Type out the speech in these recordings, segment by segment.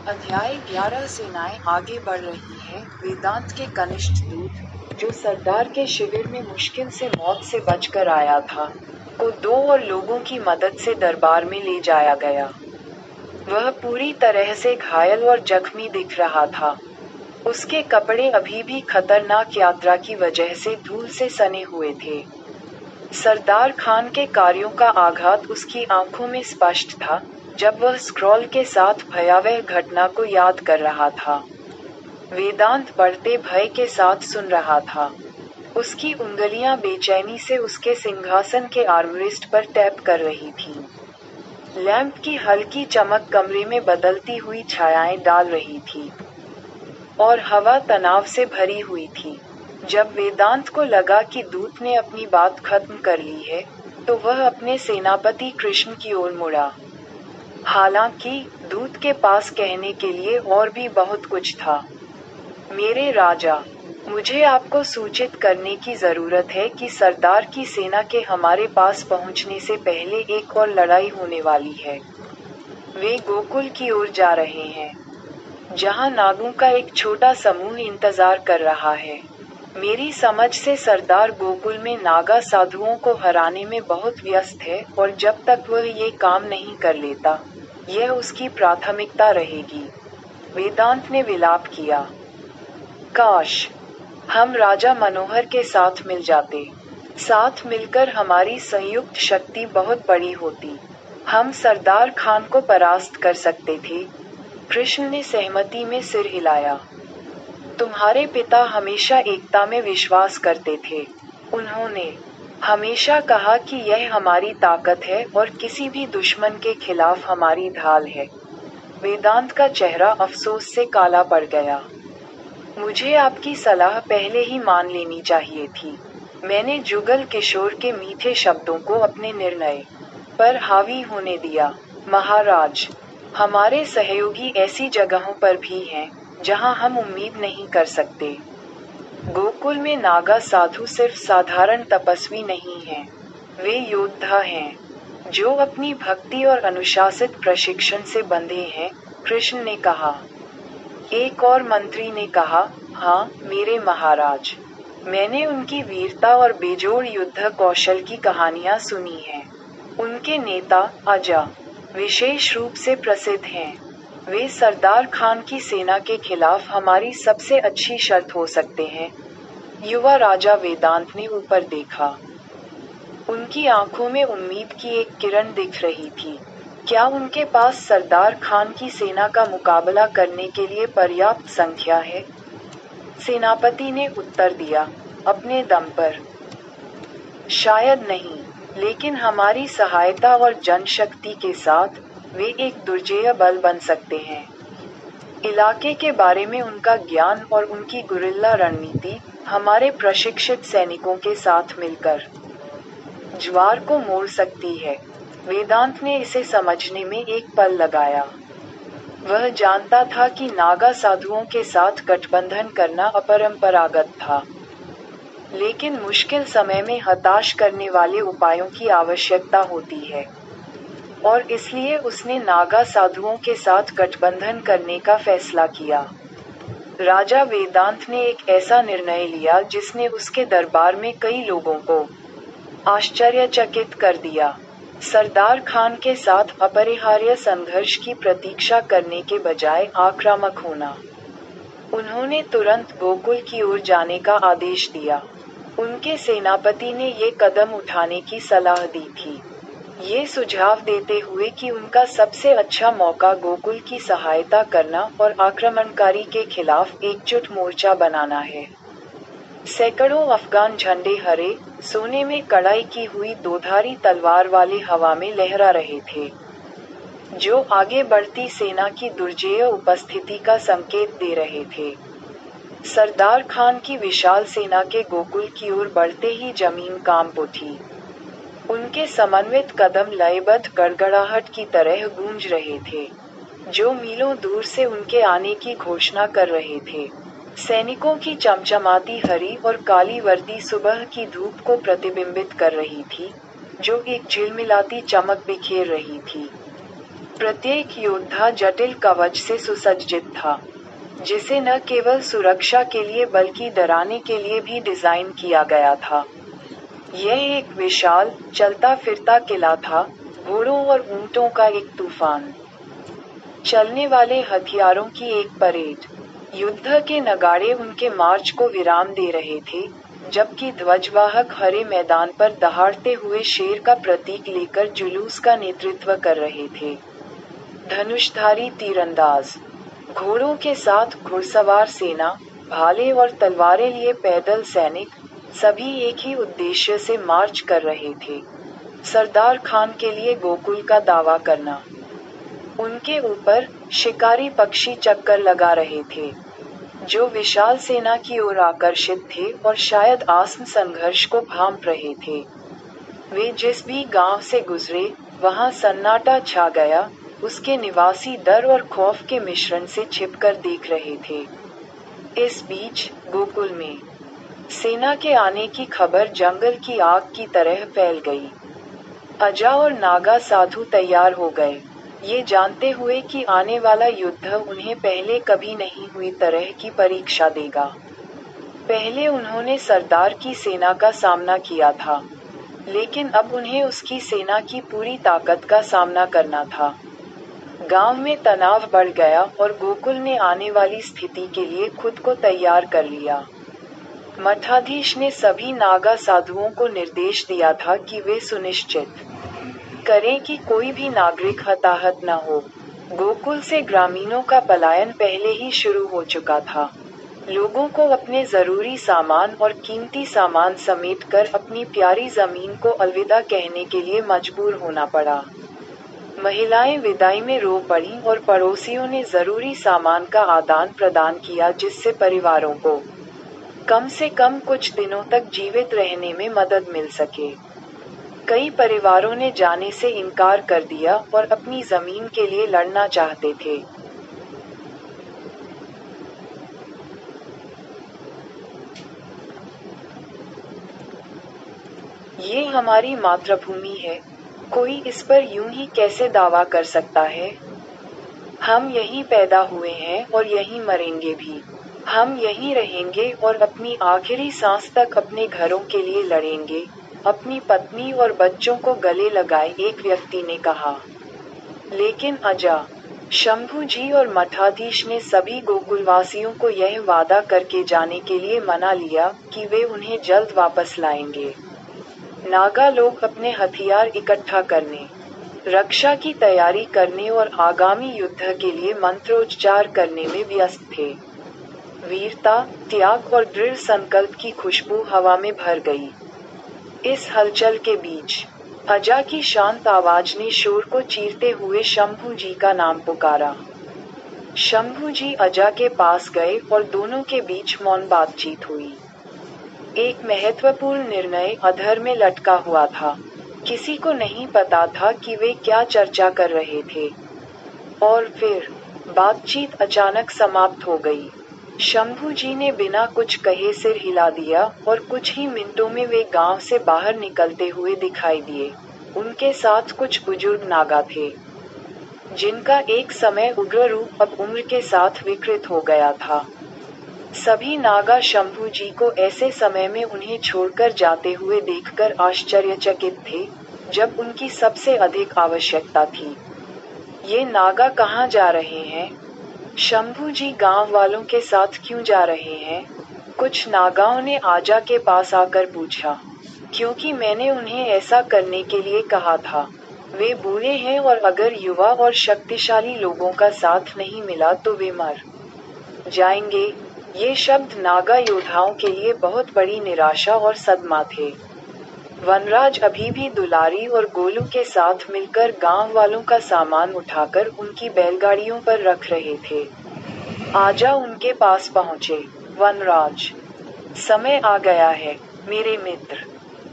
अध्याय 11 सेनाएं आगे बढ़ रही हैं। वेदांत के कनिष्ठ दूत, जो सरदार के शिविर में मुश्किल से मौत से बचकर आया था, को 2 और लोगों की मदद से दरबार में ले जाया गया। वह पूरी तरह से घायल और जख्मी दिख रहा था। उसके कपड़े अभी भी खतरनाक यात्रा की वजह से धूल से सने हुए थे। सरदार खान के कार्यों का आघात उसकी आंखों में स्पष्ट था, जब वह स्क्रॉल के साथ भयावह घटना को याद कर रहा था। वेदांत बढ़ते भय के साथ सुन रहा था। उसकी उंगलियां बेचैनी से उसके सिंहासन के आर्मरेस्ट पर टैप कर रही थीं। लैंप की हल्की चमक कमरे में बदलती हुई छायाएं डाल रही थी, और हवा तनाव से भरी हुई थी। जब वेदांत को लगा कि दूत ने अपनी बात खत्म कर ली है, तो वह अपने सेनापति कृष्ण की ओर मुड़ा। हालांकि दूत के पास कहने के लिए और भी बहुत कुछ था। मेरे राजा, मुझे आपको सूचित करने की जरूरत है कि सरदार की सेना के हमारे पास पहुंचने से पहले एक और लड़ाई होने वाली है। वे गोकुल की ओर जा रहे हैं, जहां नागों का एक छोटा समूह इंतजार कर रहा है। मेरी समझ से सरदार गोकुल में नागा साधुओं को हराने में बहुत व्यस्त है, और जब तक वह ये काम नहीं कर लेता, यह उसकी प्राथमिकता रहेगी। वेदांत ने विलाप किया। काश हम राजा मनोहर के साथ मिल जाते। साथ मिलकर हमारी संयुक्त शक्ति बहुत बड़ी होती। हम सरदार खान को परास्त कर सकते थे। कृष्ण ने सहमति में सिर हिलाया। तुम्हारे पिता हमेशा एकता में विश्वास करते थे। उन्होंने हमेशा कहा कि यह हमारी ताकत है और किसी भी दुश्मन के खिलाफ हमारी ढाल है। वेदांत का चेहरा अफसोस से काला पड़ गया। मुझे आपकी सलाह पहले ही मान लेनी चाहिए थी। मैंने जुगल किशोर के मीठे शब्दों को अपने निर्णय पर हावी होने दिया। महाराज, हमारे सहयोगी ऐसी जगहों पर भी हैं, जहां हम उम्मीद नहीं कर सकते। गोकुल में नागा साधु सिर्फ साधारण तपस्वी नहीं हैं। वे योद्धा हैं, जो अपनी भक्ति और अनुशासित प्रशिक्षण से बंधे हैं, कृष्ण ने कहा। एक और मंत्री ने कहा, हाँ मेरे महाराज, मैंने उनकी वीरता और बेजोड़ युद्ध कौशल की कहानियां सुनी हैं। उनके नेता अजा विशेष रूप से प्रसिद्ध हैं। वे सरदार खान की सेना के खिलाफ हमारी सबसे अच्छी शर्त हो सकते हैं। युवा राजा वेदांत ने ऊपर देखा। उनकी आंखों में उम्मीद की एक किरण दिख रही थी। क्या उनके पास सरदार खान की सेना का मुकाबला करने के लिए पर्याप्त संख्या है? सेनापति ने उत्तर दिया, अपने दम पर। शायद नहीं, लेकिन हमारी सहायता और जनशक्ति के साथ वे एक दुर्जेय बल बन सकते हैं। इलाके के बारे में उनका ज्ञान और उनकी गुरिल्ला रणनीति हमारे प्रशिक्षित सैनिकों के साथ मिलकर ज्वार को मोड़ सकती है। वेदांत ने इसे समझने में एक पल लगाया। वह जानता था कि नागा साधुओं के साथ गठबंधन करना अपरंपरागत था, लेकिन मुश्किल समय में हताश करने वाले उपायों की आवश्यकता होती है, और इसलिए उसने नागा साधुओं के साथ गठबंधन करने का फैसला किया। राजा वेदांत ने एक ऐसा निर्णय लिया जिसने उसके दरबार में कई लोगों को आश्चर्यचकित कर दिया। सरदार खान के साथ अपरिहार्य संघर्ष की प्रतीक्षा करने के बजाय आक्रामक होना। उन्होंने तुरंत गोकुल की ओर जाने का आदेश दिया। उनके सेनापति ने ये कदम उठाने की सलाह दी थी, ये सुझाव देते हुए कि उनका सबसे अच्छा मौका गोकुल की सहायता करना और आक्रमणकारी के खिलाफ एकजुट मोर्चा बनाना है। सैकड़ों अफगान झंडे हरे सोने में कढ़ाई की हुई दोधारी तलवार वाले हवा में लहरा रहे थे, जो आगे बढ़ती सेना की दुर्जेय उपस्थिति का संकेत दे रहे थे। सरदार खान की विशाल सेना के गोकुल की ओर बढ़ते ही जमीन कांप उठी। उनके समन्वित कदम लयबद्ध गड़गड़ाहट की तरह गूंज रहे थे, जो मीलों दूर से उनके आने की घोषणा कर रहे थे। सैनिकों की चमचमाती हरी और काली वर्दी सुबह की धूप को प्रतिबिंबित कर रही थी, जो एक झिलमिलाती चमक बिखेर रही थी। प्रत्येक योद्धा जटिल कवच से सुसज्जित था, जिसे न केवल सुरक्षा के लिए बल्कि डराने के लिए भी डिजाइन किया गया था। यह एक विशाल, चलता फिरता किला था, घोड़ों और ऊंटों का एक तूफान, चलने वाले हथियारों की एक परेड। युद्ध के नगाड़े उनके मार्च को विराम दे रहे थे, जबकि ध्वजवाहक हरे मैदान पर दहाड़ते हुए शेर का प्रतीक लेकर जुलूस का नेतृत्व कर रहे थे। धनुषधारी तीरंदाज, घोड़ों के साथ घुड़सवार सेना, भाले और तलवारें लिए पैदल सैनिक, सभी एक ही उद्देश्य से मार्च कर रहे थे, सरदार खान के लिए गोकुल का दावा करना। उनके ऊपर शिकारी पक्षी चक्कर लगा रहे थे, जो विशाल सेना की ओर आकर्षित थे और शायद आसन्न संघर्ष को भांप रहे थे। वे जिस भी गांव से गुजरे, वहां सन्नाटा छा गया, उसके निवासी डर और खौफ के मिश्रण से छिपकर देख रहे थे। इस बीच गोकुल में सेना के आने की खबर जंगल की आग की तरह फैल गई। अजा और नागा साधु तैयार हो गए, ये जानते हुए कि आने वाला युद्ध उन्हें पहले कभी नहीं हुई तरह की परीक्षा देगा। पहले उन्होंने सरदार की सेना का सामना किया था, लेकिन अब उन्हें उसकी सेना की पूरी ताकत का सामना करना था। गांव में तनाव बढ़ गया और गोकुल ने आने वाली स्थिति के लिए खुद को तैयार कर लिया। मठाधीश ने सभी नागा साधुओं को निर्देश दिया था कि वे सुनिश्चित करें कि कोई भी नागरिक हताहत न हो। गोकुल से ग्रामीणों का पलायन पहले ही शुरू हो चुका था। लोगों को अपने जरूरी सामान और कीमती सामान समेटकर अपनी प्यारी जमीन को अलविदा कहने के लिए मजबूर होना पड़ा। महिलाएं विदाई में रो पड़ीं और पड़ोसियों ने जरूरी सामान का आदान प्रदान किया, जिससे परिवारों को कम से कम कुछ दिनों तक जीवित रहने में मदद मिल सके। कई परिवारों ने जाने से इनकार कर दिया और अपनी जमीन के लिए लड़ना चाहते थे। ये हमारी मातृभूमि है, कोई इस पर यूं ही कैसे दावा कर सकता है? हम यहीं पैदा हुए हैं और यहीं मरेंगे भी। हम यहीं रहेंगे और अपनी आखिरी सांस तक अपने घरों के लिए लड़ेंगे, अपनी पत्नी और बच्चों को गले लगाए, एक व्यक्ति ने कहा। लेकिन अजा, शंभू जी और मठाधीश ने सभी गोकुलवासियों को यह वादा करके जाने के लिए मना लिया कि वे उन्हें जल्द वापस लाएंगे। नागा लोग अपने हथियार इकट्ठा करने, रक्षा की तैयारी करने और आगामी युद्ध के लिए मंत्रोच्चार करने में व्यस्त थे। वीरता, त्याग और दृढ़ संकल्प की खुशबू हवा में भर गई। इस हलचल के बीच अजा की शांत आवाज ने शोर को चीरते हुए शंभू जी का नाम पुकारा। शंभू जी अजा के पास गए और दोनों के बीच मौन बातचीत हुई। एक महत्वपूर्ण निर्णय अधर में लटका हुआ था। किसी को नहीं पता था कि वे क्या चर्चा कर रहे थे। और फिर बातचीत अचानक समाप्त हो गई। शंभू जी ने बिना कुछ कहे सिर हिला दिया और कुछ ही मिनटों में वे गांव से बाहर निकलते हुए दिखाई दिए। उनके साथ कुछ बुजुर्ग नागा थे, जिनका एक समय उग्र रूप अब उम्र के साथ विकृत हो गया था। सभी नागा शंभू जी को ऐसे समय में उन्हें छोड़कर जाते हुए देखकर आश्चर्यचकित थे, जब उनकी सबसे अधिक आवश्यकता थी। ये नागा कहाँ जा रहे हैं? शंभू जी गांव वालों के साथ क्यों जा रहे हैं? कुछ नागाओं ने आजा के पास आकर पूछा। क्योंकि मैंने उन्हें ऐसा करने के लिए कहा था। वे बूढ़े हैं और अगर युवा और शक्तिशाली लोगों का साथ नहीं मिला तो वे मर जाएंगे। ये शब्द नागा योद्धाओं के लिए बहुत बड़ी निराशा और सदमा थे। वनराज अभी भी दुलारी और गोलू के साथ मिलकर गांव वालों का सामान उठाकर उनकी बैलगाड़ियों पर रख रहे थे। आजा उनके पास पहुंचे। वनराज, समय आ गया है मेरे मित्र,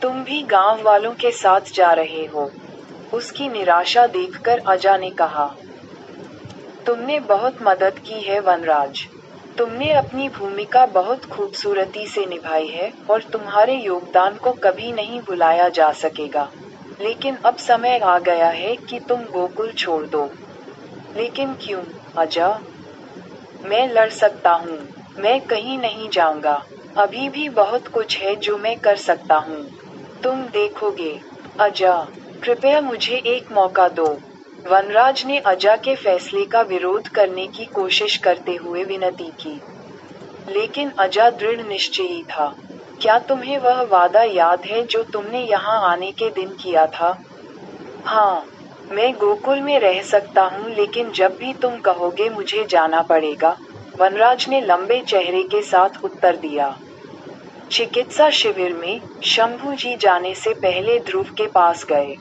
तुम भी गांव वालों के साथ जा रहे हो। उसकी निराशा देखकर अजा ने कहा। तुमने बहुत मदद की है वनराज, तुमने अपनी भूमिका बहुत खूबसूरती से निभाई है और तुम्हारे योगदान को कभी नहीं भुलाया जा सकेगा। लेकिन अब समय आ गया है कि तुम गोकुल छोड़ दो। लेकिन क्यों, अजा? मैं लड़ सकता हूँ। मैं कहीं नहीं जाऊंगा। अभी भी बहुत कुछ है जो मैं कर सकता हूँ। तुम देखोगे। अजा, कृपया मुझे एक मौका दो। वनराज ने अजा के फैसले का विरोध करने की कोशिश करते हुए विनती की। लेकिन अजा दृढ़ निश्चयी था। क्या तुम्हें वह वादा याद है जो तुमने यहाँ आने के दिन किया था? हाँ, मैं गोकुल में रह सकता हूँ, लेकिन जब भी तुम कहोगे मुझे जाना पड़ेगा, वनराज ने लंबे चेहरे के साथ उत्तर दिया। चिकित्सा शिविर में शंभू जी जाने से पहले ध्रुव के पास गए,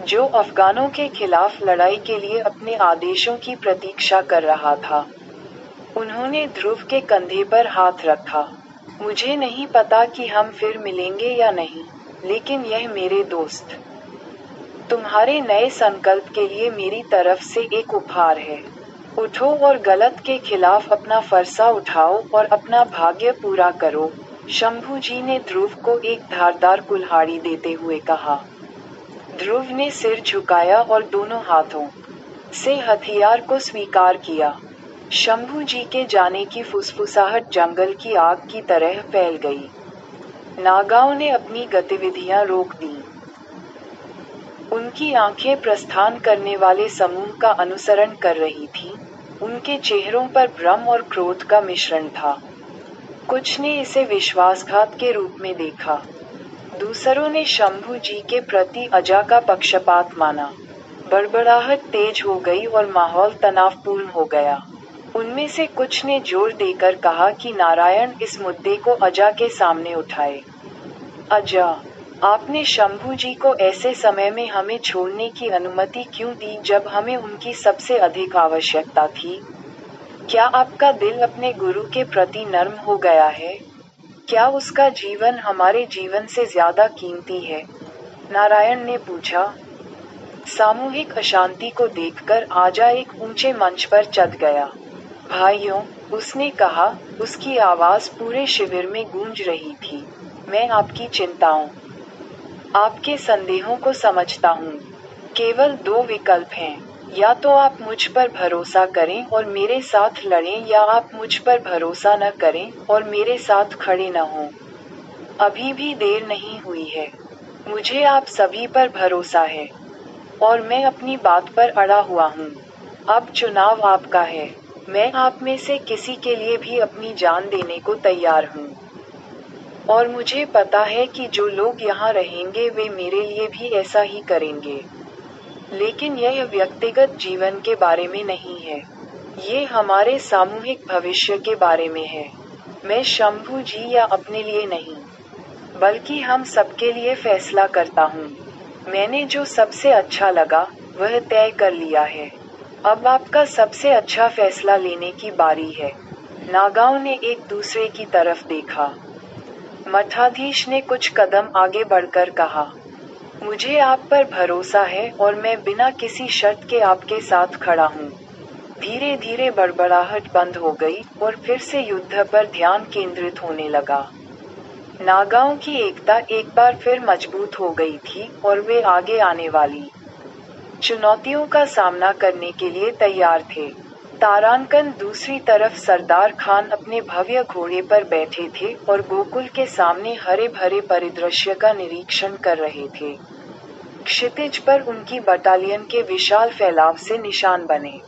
जो अफगानों के खिलाफ लड़ाई के लिए अपने आदेशों की प्रतीक्षा कर रहा था। उन्होंने ध्रुव के कंधे पर हाथ रखा। मुझे नहीं पता कि हम फिर मिलेंगे या नहीं, लेकिन यह मेरे दोस्त, तुम्हारे नए संकल्प के लिए मेरी तरफ से एक उपहार है। उठो और गलत के खिलाफ अपना फरसा उठाओ और अपना भाग्य पूरा करो, शंभू जी ने ध्रुव को एक धारदार कुल्हाड़ी देते हुए कहा। ध्रुव ने सिर झुकाया और दोनों हाथों से हथियार को स्वीकार किया। शंभू जी के जाने की फुसफुसाहट जंगल की आग की तरह फैल गई। नागाओं ने अपनी गतिविधियां रोक दी। उनकी आंखें प्रस्थान करने वाले समूह का अनुसरण कर रही थीं। उनके चेहरों पर भ्रम और क्रोध का मिश्रण था। कुछ ने इसे विश्वासघात के रूप में देखा। दूसरों ने शंभू जी के प्रति अजा का पक्षपात माना। बड़बड़ाहट तेज हो गई और माहौल तनावपूर्ण हो गया। उनमें से कुछ ने जोर देकर कहा कि नारायण इस मुद्दे को अजा के सामने उठाए। अजा, आपने शंभू जी को ऐसे समय में हमें छोड़ने की अनुमति क्यों दी जब हमें उनकी सबसे अधिक आवश्यकता थी? क्या आपका दिल अपने गुरु के प्रति नर्म हो गया है? क्या उसका जीवन हमारे जीवन से ज्यादा कीमती है? नारायण ने पूछा। सामूहिक अशांति को देखकर आजा एक ऊंचे मंच पर चढ़ गया। भाइयों, उसने कहा, उसकी आवाज पूरे शिविर में गूंज रही थी, मैं आपकी चिंताओं, आपके संदेहों को समझता हूँ। केवल दो विकल्प हैं, या तो आप मुझ पर भरोसा करें और मेरे साथ लड़ें, या आप मुझ पर भरोसा न करें और मेरे साथ खड़े न हों। अभी भी देर नहीं हुई है। मुझे आप सभी पर भरोसा है और मैं अपनी बात पर अड़ा हुआ हूँ। अब चुनाव आपका है। मैं आप में से किसी के लिए भी अपनी जान देने को तैयार हूँ। और मुझे पता है कि जो लोग यहाँ रहेंगे वे मेरे लिए भी ऐसा ही करेंगे। लेकिन यह व्यक्तिगत जीवन के बारे में नहीं है। ये हमारे सामूहिक भविष्य के बारे में है। मैं शंभू जी या अपने लिए नहीं, बल्कि हम सबके लिए फैसला करता हूँ। मैंने जो सबसे अच्छा लगा वह तय कर लिया है। अब आपका सबसे अच्छा फैसला लेने की बारी है। नागाओं ने एक दूसरे की तरफ देखा। मठाधीश ने कुछ कदम आगे बढ़कर कहा, मुझे आप पर भरोसा है और मैं बिना किसी शर्त के आपके साथ खड़ा हूँ। धीरे धीरे बड़बड़ाहट बंद हो गई और फिर से युद्ध पर ध्यान केंद्रित होने लगा। नागाओं की एकता एक बार फिर मजबूत हो गई थी और वे आगे आने वाली चुनौतियों का सामना करने के लिए तैयार थे। तारांकन दूसरी तरफ सरदार खान अपने भव्य घोड़े पर बैठे थे और गोकुल के सामने हरे भरे परिदृश्य का निरीक्षण कर रहे थे। क्षितिज पर उनकी बटालियन के विशाल फैलाव से निशान बने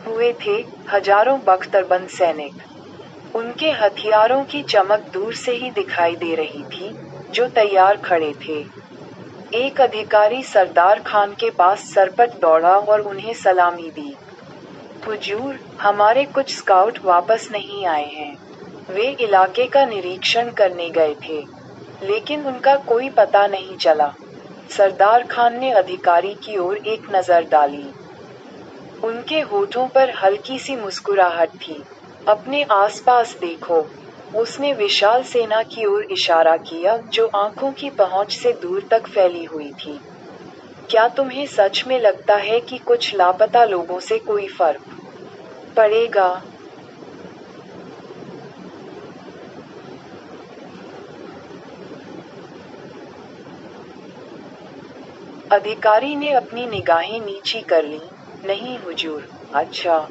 हुए थे, हजारों बख्तरबंद सैनिक। उनके हथियारों की चमक दूर से ही दिखाई दे रही थी, जो तैयार खड़े थे। एक अधिकारी सरदार खान के पास सरपट दौड़ा और उन्हें सलामी दी। हुजूर, हमारे कुछ स्काउट वापस नहीं आए हैं। वे इलाके का निरीक्षण करने गए थे, लेकिन उनका कोई पता नहीं चला। सरदार खान ने अधिकारी की ओर एक नजर डाली। उनके होठों पर हल्की सी मुस्कुराहट थी। अपने आसपास देखो, उसने विशाल सेना की ओर इशारा किया जो आंखों की पहुंच से दूर तक फैली हुई थी। क्या तुम्हें सच में लगता है कि कुछ लापता लोगों से कोई फर्क पड़ेगा? अधिकारी ने अपनी निगाहें नीची कर लीं, नहीं हुजूर। अच्छा,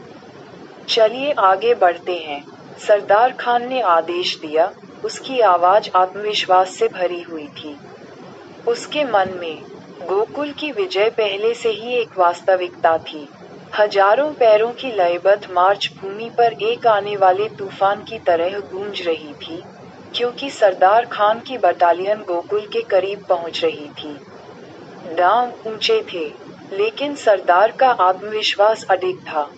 चलिए आगे बढ़ते हैं, सरदार खान ने आदेश दिया। उसकी आवाज आत्मविश्वास से भरी हुई थी। उसके मन में गोकुल की विजय पहले से ही एक वास्तविकता थी। हजारों पैरों की लयबद्ध मार्च भूमि पर एक आने वाले तूफान की तरह गूंज रही थी, क्योंकि सरदार खान की बटालियन गोकुल के करीब पहुंच रही थी। दांव ऊंचे थे, लेकिन सरदार का आत्मविश्वास अडिग था।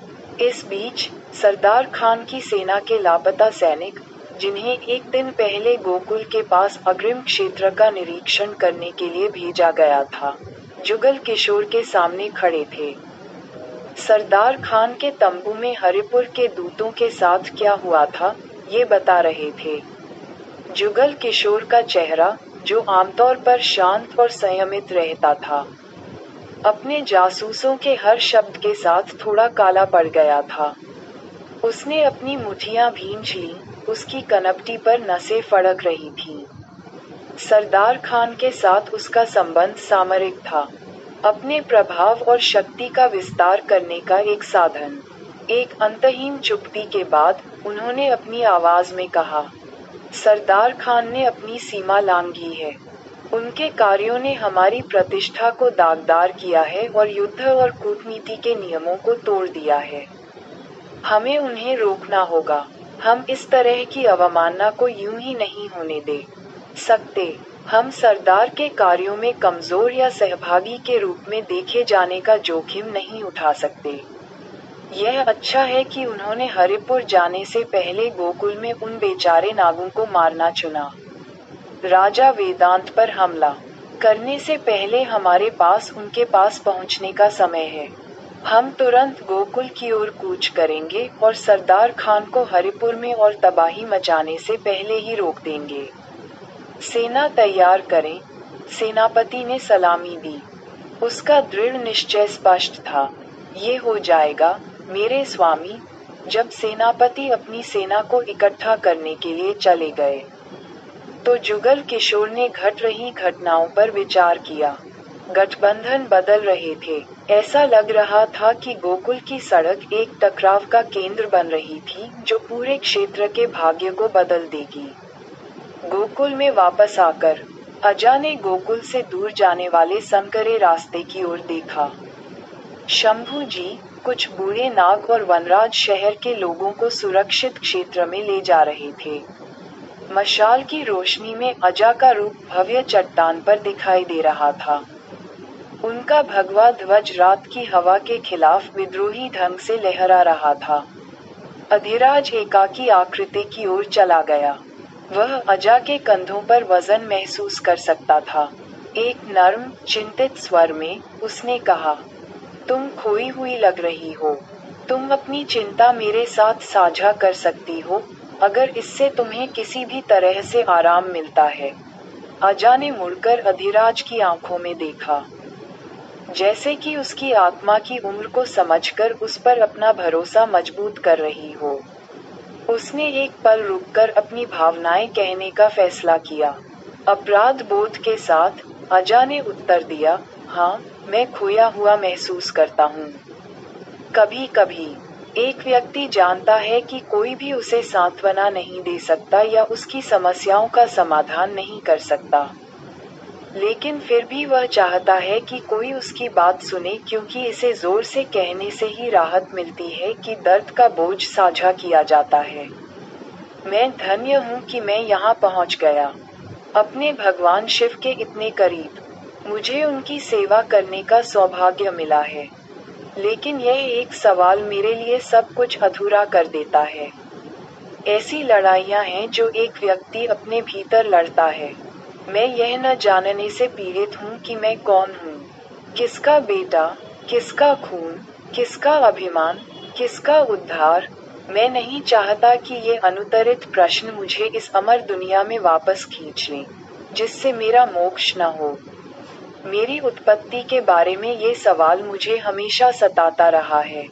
इस बीच सरदार खान की सेना के लापता सैनिक, जिन्हें एक दिन पहले गोकुल के पास अग्रिम क्षेत्र का निरीक्षण करने के लिए भेजा गया था, जुगल किशोर के सामने खड़े थे। सरदार खान के तंबू में हरिपुर के दूतों के साथ क्या हुआ था, ये बता रहे थे। जुगल किशोर का चेहरा, जो आमतौर पर शांत और संयमित रहता था, अपने जासूसों के हर शब्द के साथ थोड़ा काला पड़ गया था। उसने अपनी मुठियां भींच लीं, उसकी कनपटी पर नसें फड़क रही थीं। सरदार खान के साथ उसका संबंध सामरिक था, अपने प्रभाव और शक्ति का विस्तार करने का एक साधन। एक अंतहीन चुप्पी के बाद उन्होंने अपनी आवाज में कहा, सरदार खान ने अपनी सीमा लांघी है। उनके कार्यों ने हमारी प्रतिष्ठा को दागदार किया है और युद्ध और कूटनीति के नियमों को तोड़ दिया है। हमें उन्हें रोकना होगा। हम इस तरह की अवमानना को यूं ही नहीं होने दे सकते। हम सरदार के कार्यों में कमजोर या सहभागी के रूप में देखे जाने का जोखिम नहीं उठा सकते। यह अच्छा है कि उन्होंने हरिपुर जाने से पहले गोकुल में उन बेचारे नागों को मारना चुना। राजा वेदांत पर हमला करने से पहले हमारे पास उनके पास पहुंचने का समय है। हम तुरंत गोकुल की ओर कूच करेंगे और सरदार खान को हरिपुर में और तबाही मचाने से पहले ही रोक देंगे। सेना तैयार करें। सेनापति ने सलामी दी। उसका दृढ़ निश्चय स्पष्ट था। ये हो जाएगा, मेरे स्वामी। जब सेनापति अपनी सेना को इकट्ठा करने के लिए चले गए, तो जुगल किशोर ने घट रही घटनाओं पर विचार किया। गठबंधन बदल रहे थे। ऐसा लग रहा था कि गोकुल की सड़क एक टकराव का केंद्र बन रही थी, जो पूरे क्षेत्र के भाग्य को बदल देगी। गोकुल में वापस आकर अजा ने गोकुल से दूर जाने वाले संकरे रास्ते की ओर देखा। शंभू जी, कुछ बूढ़े नाग और वनराज शहर के लोगों को सुरक्षित क्षेत्र में ले जा रहे थे। मशाल की रोशनी में अजा का रूप भव्य चट्टान पर दिखाई दे रहा था। उनका भगवा ध्वज रात की हवा के खिलाफ विद्रोही ढंग से लहरा रहा था। अधिराज एकाकी आकृति की ओर चला गया। वह अजा के कंधों पर वजन महसूस कर सकता था। एक नर्म, चिंतित स्वर में उसने कहा, तुम खोई हुई लग रही हो। तुम अपनी चिंता मेरे साथ साझा कर सकती हो, अगर इससे तुम्हें किसी भी तरह से आराम मिलता है। अजा ने मुड़कर अधिराज की आंखों में देखा, जैसे कि उसकी आत्मा की उम्र को समझकर उस पर अपना भरोसा मजबूत कर रही हो। उसने एक पल रुककर अपनी भावनाएं कहने का फैसला किया। अपराध बोध के साथ अजा ने उत्तर दिया, हाँ, मैं खोया हुआ महसूस करता हूँ। कभी कभी एक व्यक्ति जानता है कि कोई भी उसे सांत्वना नहीं दे सकता या उसकी समस्याओं का समाधान नहीं कर सकता, लेकिन फिर भी वह चाहता है कि कोई उसकी बात सुने, क्योंकि इसे जोर से कहने से ही राहत मिलती है कि दर्द का बोझ साझा किया जाता है। मैं धन्य हूँ कि मैं यहाँ पहुँच गया, अपने भगवान शिव के इतने करीब। मुझे उनकी सेवा करने का सौभाग्य मिला है, लेकिन यह एक सवाल मेरे लिए सब कुछ अधूरा कर देता है। ऐसी लड़ाइयाँ हैं जो एक व्यक्ति अपने भीतर लड़ता है। मैं यह न जानने से पीड़ित हूँ कि मैं कौन हूँ, किसका बेटा, किसका खून, किसका अभिमान, किसका उद्धार। मैं नहीं चाहता कि ये अनुत्तरित प्रश्न मुझे इस अमर दुनिया में वापस खींच लें, जिससे मेरा मोक्ष न हो। मेरी उत्पत्ति के बारे में ये सवाल मुझे हमेशा सताता रहा है।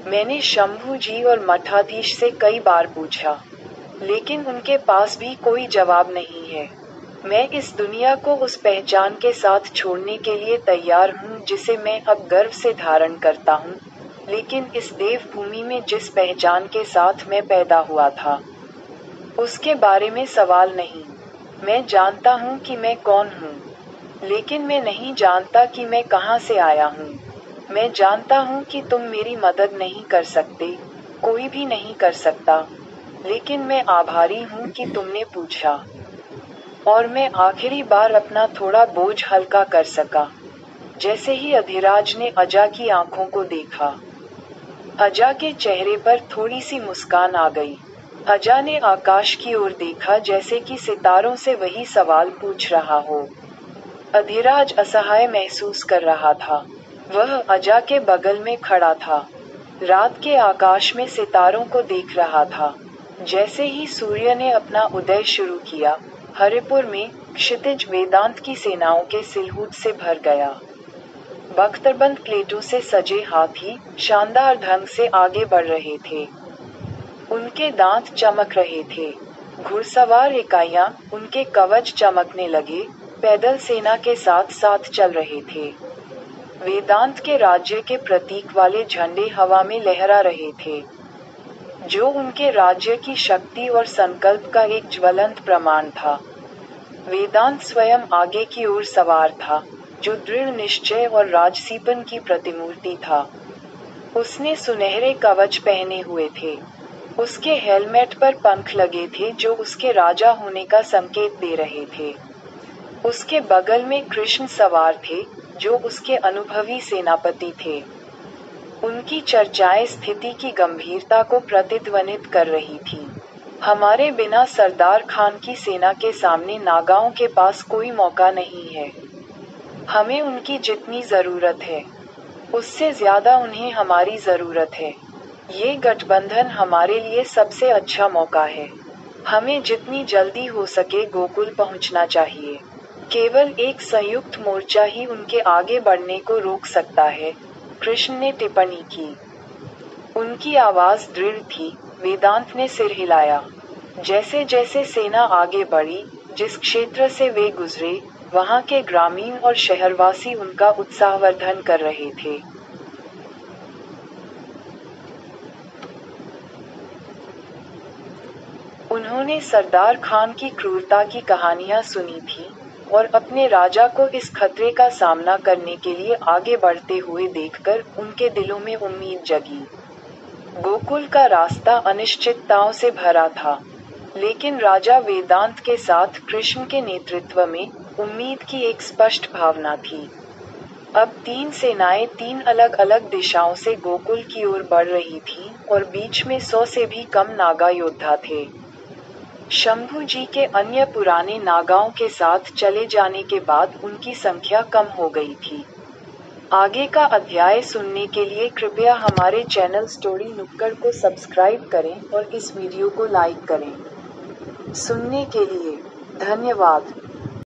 मैंने शंभू जी और मठाधीश से कई बार पूछा, लेकिन उनके पास भी कोई जवाब नहीं है। मैं इस दुनिया को उस पहचान के साथ छोड़ने के लिए तैयार हूँ जिसे मैं अब गर्व से धारण करता हूँ, लेकिन इस देवभूमि में जिस पहचान के साथ मैं पैदा हुआ था, उसके बारे में सवाल नहीं। मैं जानता हूँ कि मैं कौन हूँ, लेकिन मैं नहीं जानता कि मैं कहाँ से आया हूँ। मैं जानता हूँ कि तुम मेरी मदद नहीं कर सकते, कोई भी नहीं कर सकता, लेकिन मैं आभारी हूँ कि तुमने पूछा। और मैं आखिरी बार अपना थोड़ा बोझ हल्का कर सका। जैसे ही अधिराज ने अजा की आंखों को देखा, अजा के चेहरे पर थोड़ी सी मुस्कान आ गई। अजा ने आकाश की ओर देखा जैसे कि सितारों से वही सवाल पूछ रहा हो। अधिराज असहाय महसूस कर रहा था। वह अजा के बगल में खड़ा था, रात के आकाश में सितारों को देख रहा था। जैसे ही सूर्य ने अपना उदय शुरू किया, हरिपुर में क्षितिज वेदांत की सेनाओं के सिलहूट से भर गया। बख्तरबंद प्लेटों से सजे हाथी शानदार ढंग से आगे बढ़ रहे थे। उनके दांत चमक रहे थे। घुड़सवार इकाइयां, उनके कवच चमकने लगे, पैदल सेना के साथ साथ चल रहे थे। वेदांत के राज्य के प्रतीक वाले झंडे हवा में लहरा रहे थे, जो उनके राज्य की शक्ति और संकल्प का एक ज्वलंत प्रमाण था। वेदांत स्वयं आगे की ओर सवार था, जो दृढ़ निश्चय और राजसीपन की प्रतिमूर्ति था। उसने सुनहरे कवच पहने हुए थे। उसके हेलमेट पर पंख लगे थे जो उसके राजा होने का संकेत दे रहे थे। उसके बगल में कृष्ण सवार थे, जो उसके अनुभवी सेनापति थे। उनकी चर्चाएं स्थिति की गंभीरता को प्रतिध्वनित कर रही थी। हमारे बिना सरदार खान की सेना के सामने नागाओं के पास कोई मौका नहीं है। हमें उनकी जितनी जरूरत है, उससे ज्यादा उन्हें हमारी जरूरत है। ये गठबंधन हमारे लिए सबसे अच्छा मौका है। हमें जितनी जल्दी हो सके गोकुल पहुंचना चाहिए। केवल एक संयुक्त मोर्चा ही उनके आगे बढ़ने को रोक सकता है, कृष्ण ने टिप्पणी की। उनकी आवाज दृढ़ थी। वेदांत ने सिर हिलाया। जैसे जैसे सेना आगे बढ़ी, जिस क्षेत्र से वे गुजरे, वहां के ग्रामीण और शहरवासी उनका उत्साहवर्धन कर रहे थे। उन्होंने सरदार खान की क्रूरता की कहानियां सुनी थी और अपने राजा को इस खतरे का सामना करने के लिए आगे बढ़ते हुए देखकर उनके दिलों में उम्मीद जगी। गोकुल का रास्ता अनिश्चितताओं से भरा था, लेकिन राजा वेदांत के साथ कृष्ण के नेतृत्व में उम्मीद की एक स्पष्ट भावना थी। अब 3 सेनाएं 3 अलग अलग दिशाओं से गोकुल की ओर बढ़ रही थीं और बीच में 100 से भी कम नागा योद्धा थे। शंभू जी के अन्य पुराने नागाओं के साथ चले जाने के बाद उनकी संख्या कम हो गई थी। आगे का अध्याय सुनने के लिए कृपया हमारे चैनल स्टोरी नुक्कड़ को सब्सक्राइब करें और इस वीडियो को लाइक करें। सुनने के लिए धन्यवाद।